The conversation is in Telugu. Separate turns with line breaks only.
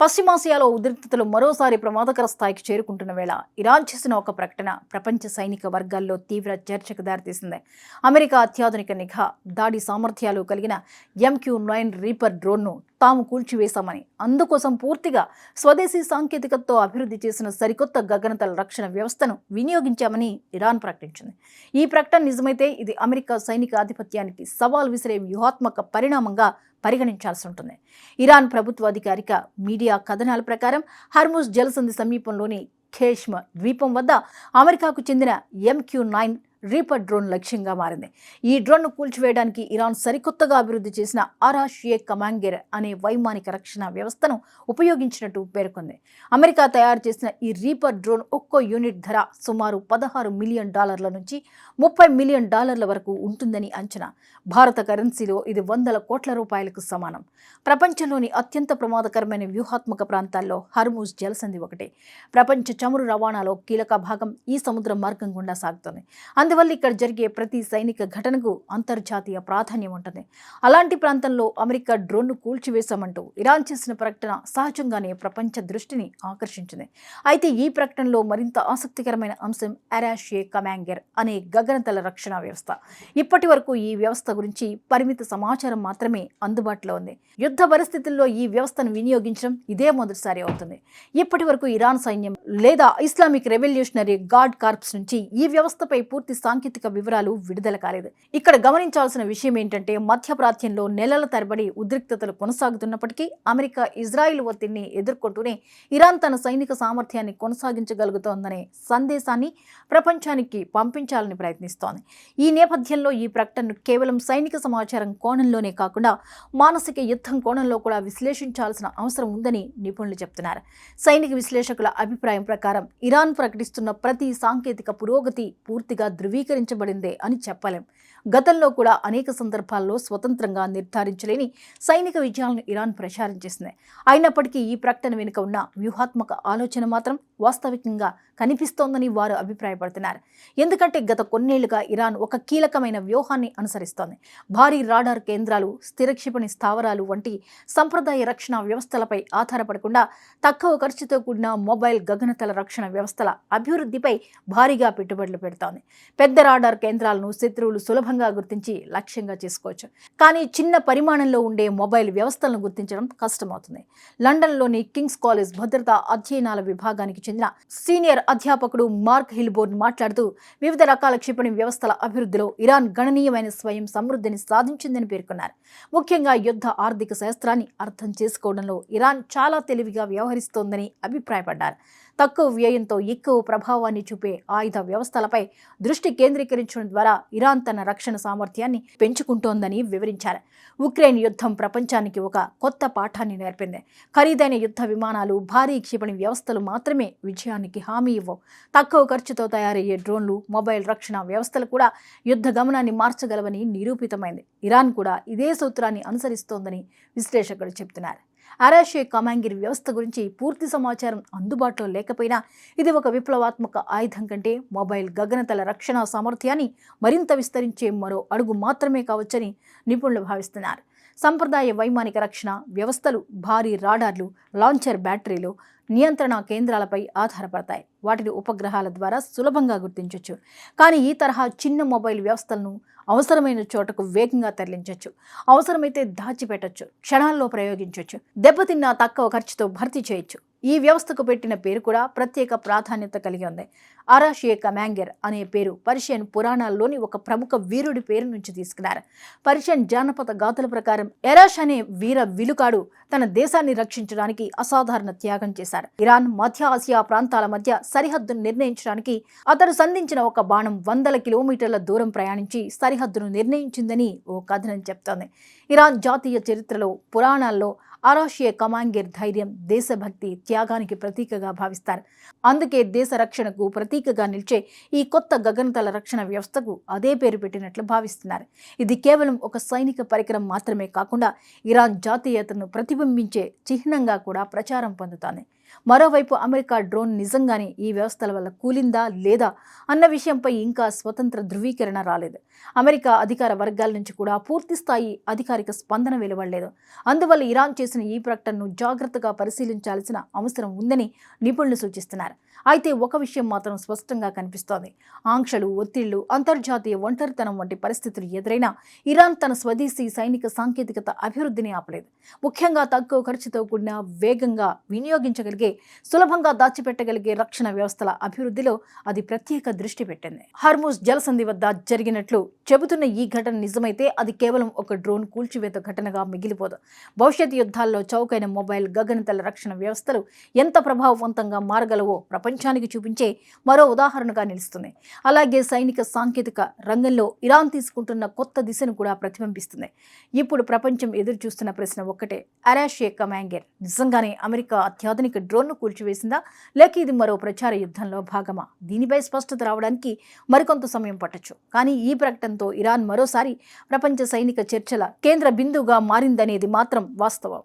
పశ్చిమాసియాలో ఉద్రిక్తతలు మరోసారి ప్రమాదకర స్థాయికి చేరుకుంటున్న వేళ ఇరాన్ చేసిన ఒక ప్రకటన ప్రపంచ సైనిక వర్గాల్లో తీవ్ర చర్చకు దారితీసింది. అమెరికా అత్యాధునిక నిఘా దాడి సామర్థ్యాలు కలిగిన MQ-9 రీపర్ డ్రోన్ను తాము కూల్చివేశామని, అందుకోసం పూర్తిగా స్వదేశీ సాంకేతికతతో అభివృద్ధి చేసిన సరికొత్త గగనతల రక్షణ వ్యవస్థను వినియోగించామని ఇరాన్ ప్రకటించింది. ఈ ప్రకటన నిజమైతే ఇది అమెరికా సైనిక ఆధిపత్యానికి సవాల్ విసిరే వ్యూహాత్మక పరిణామంగా పరిగణించాల్సి ఉంటుంది. ఇరాన్ ప్రభుత్వ అధికారిక మీడియా కథనాల ప్రకారం హర్ముజ్ జలసంధి సమీపంలోని ఖేష్మ ద్వీపం వద్ద అమెరికాకు చెందిన MQ-9 రీపర్ డ్రోన్ లక్ష్యంగా మారింది. ఈ డ్రోన్ను కూల్చివేయడానికి ఇరాన్ సరికొత్తగా అభివృద్ధి చేసిన కమాంగర్ అనే వైమానిక రక్షణ వ్యవస్థను ఉపయోగించినట్టు పేర్కొంది. అమెరికా తయారు చేసిన ఈ రీపర్ డ్రోన్ ఒక్కో యూనిట్ ధర సుమారు $16 మిలియన్ నుంచి $30 మిలియన్ వరకు ఉంటుందని అంచనా. భారత కరెన్సీలో ఇది $100 కోట్ల సమానం. ప్రపంచంలోని అత్యంత ప్రమాదకరమైన వ్యూహాత్మక ప్రాంతాల్లో హర్ముజ్ జలసంధి ఒకటి. ప్రపంచ చమురు రవాణాలో కీలక భాగం ఈ సముద్ర మార్గం గుండా సాగుతుంది. అందువల్ల ఇక్కడ జరిగే ప్రతి సైనిక ఘటనకు అంతర్జాతీయ ప్రాధాన్యం ఉంటుంది. అలాంటి ప్రాంతంలో అమెరికా డ్రోన్ను కూల్చివేశామంటూ ఇరాన్ చేసిన ప్రకటన సహజంగానే ప్రపంచ దృష్టిని ఆకర్షించింది. అయితే ఈ ప్రకటనలో మరింత ఆసక్తికరమైన అంశం కమాంగర్ అనే గగనతల రక్షణ వ్యవస్థ. ఇప్పటి వరకు ఈ వ్యవస్థ గురించి పరిమిత సమాచారం మాత్రమే అందుబాటులో ఉంది. యుద్ధ పరిస్థితుల్లో ఈ వ్యవస్థను వినియోగించడం ఇదే మొదటిసారి అవుతుంది. ఇప్పటి వరకు ఇరాన్ సైన్యం లేదా ఇస్లామిక్ రెవల్యూషనరీ గార్డ్ కార్ప్స్ నుంచి ఈ వ్యవస్థపై పూర్తి సాంకేతిక వివరాలు విడుదల కాలేదు. ఇక్కడ గమనించాల్సిన విషయం ఏంటంటే, మధ్యప్రాచ్యంలో నెలల తరబడి ఉద్రిక్తతలు కొనసాగుతున్నప్పటికీ అమెరికా ఇజ్రాయిల్ ఒత్తిడిని ఎదుర్కొంటూనే ఇరాన్ తన సైనిక సామర్థ్యాన్ని కొనసాగించగలుగుతోందనే సందేశాన్ని ప్రపంచానికి పంపించాలని ప్రయత్నిస్తోంది. ఈ నేపథ్యంలో ఈ ప్రకటనను కేవలం సైనిక సమాచారం కోణంలోనే కాకుండా మానసిక యుద్ధం కోణంలో కూడా విశ్లేషించాల్సిన అవసరం ఉందని నిపుణులు చెప్తున్నారు. సైనిక విశ్లేషకుల అభిప్రాయం ప్రకారం ఇరాన్ ప్రకటిస్తున్న ప్రతి సాంకేతిక పురోగతి పూర్తిగా ధృవీకరించబడిందే అని చెప్పలేం. గతంలో కూడా అనేక సందర్భాల్లో స్వతంత్రంగా నిర్ధారించలేని సైనిక విజయాలను ఇరాన్ ప్రచారం చేసింది. అయినప్పటికీ ఈ ప్రకటన వెనుక ఉన్న వ్యూహాత్మక ఆలోచన మాత్రం వాస్తవికంగా కనిపిస్తోందని వారు అభిప్రాయపడుతున్నారు. ఎందుకంటే గత కొన్నేళ్లుగా ఇరాన్ ఒక కీలకమైన వ్యూహాన్ని అనుసరిస్తోంది. భారీ రాడార్ కేంద్రాలు, స్థిర క్షిపణి స్థావరాలు వంటి సంప్రదాయ రక్షణ వ్యవస్థలపై ఆధారపడకుండా తక్కువ ఖర్చుతో కూడిన మొబైల్ గగనతల రక్షణ వ్యవస్థల అభివృద్ధిపై భారీగా పెట్టుబడులు పెడుతోంది. పెద్ద రాడార్ కేంద్రాలను శత్రువులు సులభంగా గుర్తించి లక్ష్యంగా చేసుకోవచ్చు. కానీ చిన్న పరిమాణంలో ఉండే మొబైల్ వ్యవస్థలను గుర్తించడం కష్టమవుతుంది. లండన్లోని కింగ్స్ కాలేజ్ భద్రతా అధ్యయనాల విభాగానికి చెందిన సీనియర్ అధ్యాపకుడు మార్క్ హిల్బోర్న్ మాట్లాడుతూ, వివిధ రకాల క్షిపణి వ్యవస్థల అభివృద్ధిలో ఇరాన్ గణనీయమైన స్వయం సమృద్ధిని సాధించిందని పేర్కొన్నారు. ముఖ్యంగా యుద్ధ ఆర్థిక శాస్త్రాన్ని అర్థం చేసుకోవడంలో ఇరాన్ చాలా తెలివిగా వ్యవహరిస్తోందని అభిప్రాయపడ్డారు. తక్కువ వ్యయంతో ఎక్కువ ప్రభావాన్ని చూపే ఆయుధ వ్యవస్థలపై దృష్టి కేంద్రీకరించడం ద్వారా ఇరాన్ తన రక్షణ సామర్థ్యాన్ని పెంచుకుంటోందని వివరించారు. ఉక్రెయిన్ యుద్ధం ప్రపంచానికి ఒక కొత్త పాఠాన్ని నేర్పింది. ఖరీదైన యుద్ధ విమానాలు, భారీ క్షిపణి వ్యవస్థలు మాత్రమే విజయానికి హామీ ఇవ్వవు. తక్కువ ఖర్చుతో తయారయ్యే డ్రోన్లు, మొబైల్ రక్షణ వ్యవస్థలు కూడా యుద్ధ గమనాన్ని మార్చగలవని నిరూపితమైంది. ఇరాన్ కూడా ఇదే సూత్రాన్ని అనుసరిస్తోందని విశ్లేషకులు చెబుతున్నారు. కమాంగర్ వ్యవస్థ గురించి పూర్తి సమాచారం అందుబాటులో లేకపోయినా ఇది ఒక విప్లవాత్మక ఆయుధం కంటే మొబైల్ గగనతల రక్షణ సామర్థ్యాన్ని మరింత విస్తరించే మరో అడుగు మాత్రమే కావచ్చని నిపుణులు భావిస్తున్నారు. సంప్రదాయ వైమానిక రక్షణ వ్యవస్థలు భారీ రాడార్లు, లాంచర్ బ్యాటరీలు, నియంత్రణ కేంద్రాలపై ఆధారపడతాయి. వాటిని ఉపగ్రహాల ద్వారా సులభంగా గుర్తించవచ్చు. కానీ ఈ తరహా చిన్న మొబైల్ వ్యవస్థలను అవసరమైన చోటకు వేగంగా తరలించవచ్చు, అవసరమైతే దాచిపెట్టచ్చు, క్షణాల్లో ప్రయోగించవచ్చు, దెబ్బతిన్న తక్కువ ఖర్చుతో భర్తీ చేయొచ్చు. ఈ వ్యవస్థకు పెట్టిన పేరు కూడా ప్రత్యేక ప్రాధాన్యత కలిగి ఉంది. కమాంగర్ అనే పేరు పర్షియన్ పురాణాల్లోని ఒక ప్రముఖ వీరుడి పేరు నుంచి తీసుకున్నారు. పర్షియన్ జానపద గాథల ప్రకారం ఎరాష్ అనే వీర విలుకాడు తన దేశాన్ని రక్షించడానికి అసాధారణ త్యాగం చేశారు. ఇరాన్, మధ్య ఆసియా ప్రాంతాల మధ్య సరిహద్దును నిర్ణయించడానికి అతడు సంధించిన ఒక బాణం 100 కిలోమీటర్ల దూరం ప్రయాణించి సరిహద్దును నిర్ణయించిందని ఓ కథనం చెప్తోంది. ఇరాన్ జాతీయ చరిత్రలో, పురాణాల్లో కమాంగర్ ధైర్యం, దేశభక్తి, త్యాగానికి ప్రతీకగా భావిస్తారు. అందుకే దేశ రక్షణకు ప్రతీకగా నిలిచే ఈ కొత్త గగనతల రక్షణ వ్యవస్థకు అదే పేరు పెట్టినట్లు భావిస్తున్నారు. ఇది కేవలం ఒక సైనిక పరికరం మాత్రమే కాకుండా ఇరాన్ జాతీయతను ప్రతిబింబించే చిహ్నంగా కూడా ప్రచారం పొందుతోంది. మరోవైపు అమెరికా డ్రోన్ నిజంగానే ఈ వ్యవస్థల వల్ల కూలిందా లేదా అన్న విషయంపై ఇంకా స్వతంత్ర ధృవీకరణ రాలేదు. అమెరికా అధికార వర్గాల నుంచి కూడా పూర్తిస్థాయి అధికారిక స్పందన వెలువడలేదు. అందువల్ల ఇరాన్ చేసిన ఈ ప్రకటనను జాగ్రత్తగా పరిశీలించాల్సిన అవసరం ఉందని నిపుణులు సూచిస్తున్నారు. అయితే ఒక విషయం మాత్రం స్పష్టంగా కనిపిస్తోంది. ఆంక్షలు, ఒత్తిళ్లు, అంతర్జాతీయ ఒంటరితనం వంటి పరిస్థితులు ఎదురైనా ఇరాన్ తన స్వదేశీ సైనిక సాంకేతికత అభివృద్ధిని ఆపలేదు. ముఖ్యంగా తక్కువ ఖర్చుతో కూడిన, వేగంగా వినియోగించగలిగే, సులభంగా దాచిపెట్టగలిగే రక్షణ వ్యవస్థల అభివృద్ధిలో అది ప్రత్యేక దృష్టి పెట్టింది. హర్ముజ్ జలసంధి వద్ద జరిగినట్లు చెబుతున్న ఈ ఘటన నిజమైతే అది కేవలం ఒక డ్రోన్ కూల్చివేత ఘటనగా మిగిలిపోదు. భవిష్యత్ యుద్ధాల్లో చౌకైన మొబైల్, గగనతల రక్షణ వ్యవస్థలు ఎంత ప్రభావవంతంగా మారగలవో ప్రపంచానికి చూపించే మరో ఉదాహరణగా నిలుస్తుంది. అలాగే సైనిక సాంకేతిక రంగంలో ఇరాన్ తీసుకుంటున్న కొత్త దిశను కూడా ప్రతిబింబిస్తుంది. ఇప్పుడు ప్రపంచం ఎదురు చూస్తున్న ప్రశ్న ఒక్కటే: అరాషే కమాంగర్ నిజంగానే అమెరికా అత్యాధునిక డ్రోన్ను కూల్చివేసిందా, లేక ఇది మరో ప్రచార యుద్ధంలో భాగమా? దీనిపై స్పష్టత రావడానికి మరికొంత సమయం పట్టొచ్చు. కానీ ఈ ప్రకటనతో ఇరాన్ మరోసారి ప్రపంచ సైనిక చర్చల కేంద్ర బిందువుగా మారిందనేది మాత్రం వాస్తవం.